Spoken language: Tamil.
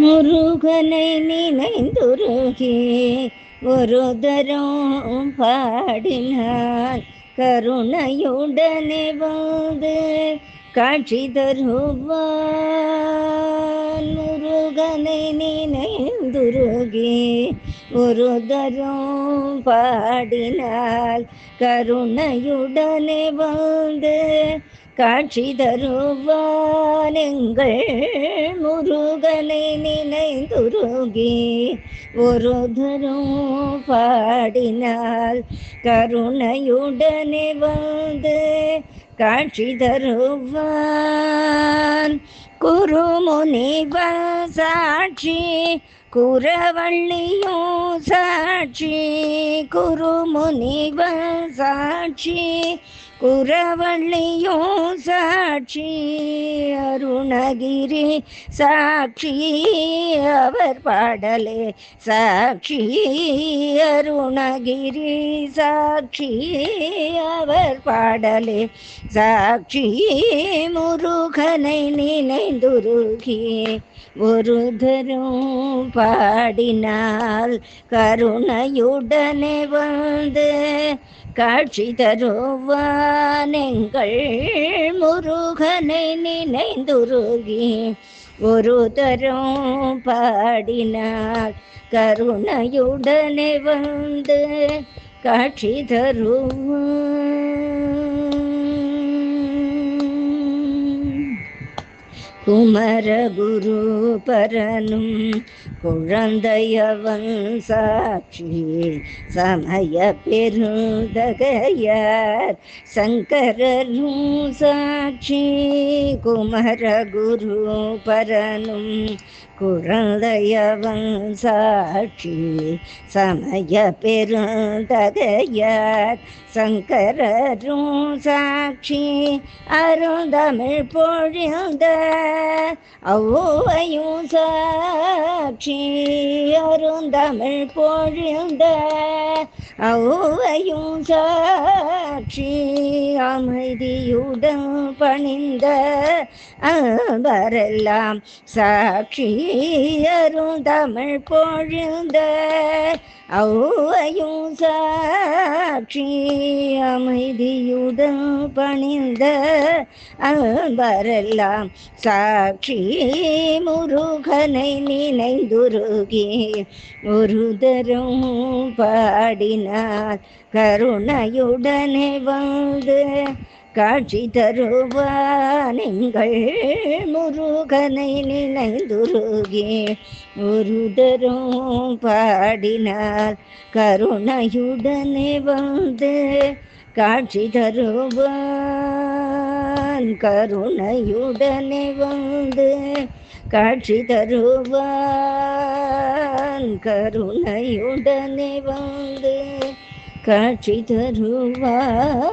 முருகனை நினைந்துருகே ஒரு தரம் பாடினார் கருணையுடனே வந்து காட்சி தருவான். முருகனை நினைந்துருகே ஒரு தரம் பாடினால் கருணையுடனே வந்து காட்சி தருவான். எங்கள் முருகனை நினைந்துருகே ஒரு தரம் பாடினால் கருணையுடனே வந்து காட்சி தருவான். குருமுனிவன் சாட்சி குரவள்ளியும் சாட்சி, குருமுனிவன் சாட்சி குரவள்ளியும் சாட்சி, அருணகிரி சாட்சி அவர் பாடலே சாட்சி, அருணகிரி சாட்சி அவர் பாடலே சாட்சி. முருகனை நினைந்துருகி ஒரு தரம் பாடினால் கருணையுடனே வந்து காட்சி தருவான். எங்கள் முருகனை நினைந்துருகி ஒரு தரம் பாடினார் கருணையுடனே வந்து காட்சி தருவான். குமரகுரு பரனும் குழந்தையவன் சாட்சி, சமய பெருந்தகையார் சங்கரரும் சாட்சி, குமரகுரு பரனும் குழந்தையவன் சாட்சி, சமய பெருந்தகையார் சங்கரரும் சாட்சி, அருந்தமிழ் பொழிந்த ஔவையும் சாட்சி, அருந்தமிழ் பொழிந்த ஔவையும் சாட்சி, அமைதியுடன் பணிந்த அன்பரெல்லாம் சாட்சி, அருந்தமிழ் பொழிந்த ஔவையும் சாட்சி, அமைதியுடன் பணிந்த அன்பரெல்லாம் சாட்சி. முருகனை நினைந்துருகி ஒரு தரம் பாடினார் கருணையுடனே வந்து காட்சி தருவான். எங்கள் முருகனை நினைந்துருகி ஒரு தரம் பாடினார் கருணையுடனே வந்து காட்சி தருவான். கருணையுடனே வந்து காட்சி தருவான். கருணையுடனே வந்து காட்சி தருவான்.